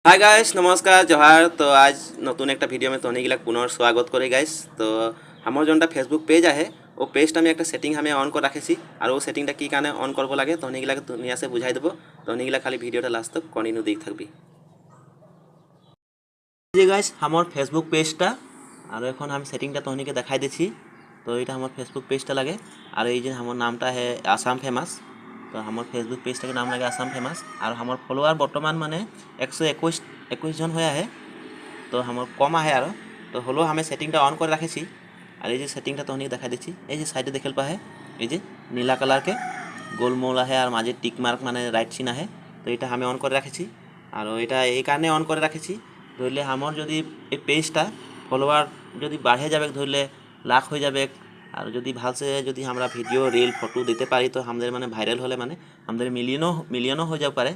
Hi guys, नमस्कार जोहार। तो आज नतून एक भिडियो में तहनी गिलाक पुनः स्वागत करे गाइस। तो हमार जोनटा फेसबुक पेज है वो पेजटा में एक सेटिंग हमें ऑन कर रखे और वो सेटिंगटा की काने ऑन करब लगे तहनी गिलाक दुनिया से बुझाई देव। तहनी गिला खाली भिडियोटा लास्ट तक कन्टिन्यू देख थकबी। जी गाइस, हमार फेसबुक पेजटा और एखन हम सेटिंगटा तहनी के देखाई देछि। तो ये हमार फेसबुक पेजटा लगे और ये जो हमार नामटा है आसाम फेमस। तो हमार फेसबुक पेजटा के नाम लगे आसाम फेमस और हमार फलोअर बर्तमान माने 121 जन होया है। तो हमार कम आहे आरो तो हलो हमें सेटिंगटा ऑन कर रखे और ये सेटिंगटा तहनी देखा दी ये साइडे देखे पा है ये नीला कलर के गोलमोल है और माझे टिक मार्क माने राइट चिन्ह है। तो ये हमें ऑन कर रखे और ये এই কারণে অন করে রাখেছি ধরলে আমার যদি এই পেজটা ফলোয়ার যদি বাড়ে যাবে ধরলে লাখ হয়ে যাবে আর যদি ভালসে যদি আমরা ভিডিও রিল ফটো দিতে পারি তো আমাদের মানে ভাইরাল হলে মানে আমাদের মিলিয়নও হয়ে যেতে পারে।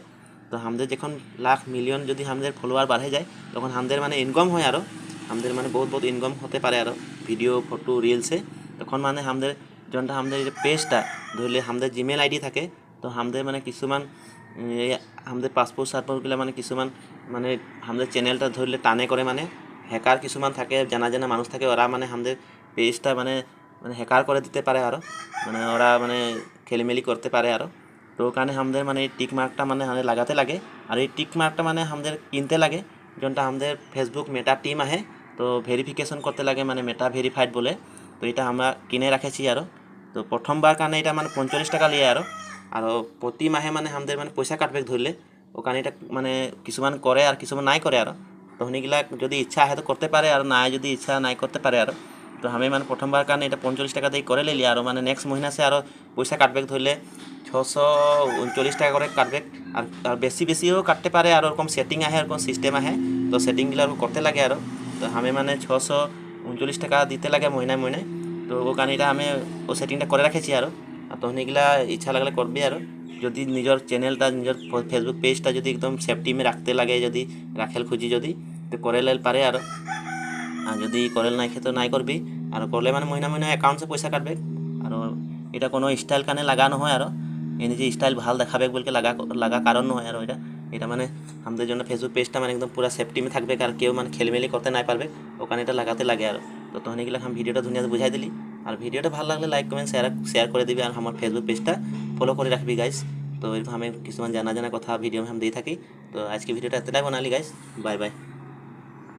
তো আমাদের যখন লাখ মিলিয়ন যদি আমাদের ফলোয়ার বাড়ে যায় তখন আমাদের মানে ইনকাম হয় আরও আমাদের মানে বহুত ইনকাম হতে পারে আরও ভিডিও ফটো রিলসে। তখন মানে আমাদের যোনটা আমাদের পেজটা ধরলে আমাদের জিমেল আইডি থাকে তো আমাদের মানে কিছুমান আমাদের পাসপোর্ট মানে কিছুমান মানে আমাদের চ্যানেলটা ধরলে টানে করে মানে হ্যাকার কিছুমান থাকে জানা জানা মানুষ থাকে ওরা মানে আমাদের পেজটা মানে মানে হ্যাকার করে দিতে পারে আরও মানে ওরা মানে খেলিমেলি করতে পারে আরও। তো ওখানে আমাদের মানে টিক মার্কটা মানে আমাদের লাগাতে লাগে আর এই টিক মার্কটা মানে আমাদের কিনতে লাগে যোনটা আমাদের ফেসবুক মেটা টিম আহে তো ভেরিফিকেশন করতে লাগে মানে মেটা ভেরিফাইড বলে। তো এটা আমরা কিনে রাখেছি আরও। তো প্রথমবার কারণে এটা মানে 45 টাকা লিয়ে আর প্রতি মাহে মানে আমাদের মানে পয়সা কাটবে ধরলে ওখানে এটা মানে কিছুমান করে আর কিছুমান নাই করে আরও। তো হনিগুলা যদি ইচ্ছা আহে তো করতে পারে আর না যদি ইচ্ছা নাই করতে পারে আরও। তো আমি মানে প্রথমবার কারণে এটা 45 টাকা দিয়ে করে লিলি আর মানে নেক্সট মহিনা সে আরও পয়সা কাটবে ধরলে 639 টাকা করে কাটবে আর বেশিও কাটতে পারে আর ওরকম সেটিং আহে ওরকম সিস্টেম আহে তো সেটিংগুলো করতে লাগে আরও। তো আমি মানে 639 টাকা দিতে লাগে মহিনায়। তো ও কারণে এটা আমি ও সেটিংটা করে রাখেছি আরও তখন এগুলা ইচ্ছা লাগলে করবি আরও যদি নিজের চ্যানেলটা নিজের ফেসবুক পেজটা যদি একদম সেফটিমে রাখতে লাগে যদি রাখেল খুঁজি যদি তো করে লেল পারে আরও আর যদি করেল নাই তো নাই করবি আর করলে মানে মহিনা অ্যাকাউন্টসে পয়সা কাটবে আর এটা কোনো স্টাইল কানে লাগা নহয় আর এনে যে স্টাইল ভাল দেখাবে বলকে লাগা কারণ নহয় আর এটা মানে আমাদের জন্য ফেসবুক পেজটা মানে একদম পুরা সেফটিমে থাকবে আর কেউ মানে খেলমেলি করতে নাই পারবে ওখানে এটা লাগাতে লাগে আর। তো তখন এগুলো আমি ভিডিওটা ধুনিয়া বুঝাই দিলি আর ভিডিওটা ভালো লাগলে লাইক কমেন্ট শেয়ার করে দিবি আর আমার ফেসবুক পেজটা ফলো করে রাখবি গাইস। তো এরকম আমি কিছুমান জানা কথা ভিডিও আমি দিয়ে থাকি। তো আজকে ভিডিওটা এতটাই বানালি গাইস, বাই বাই।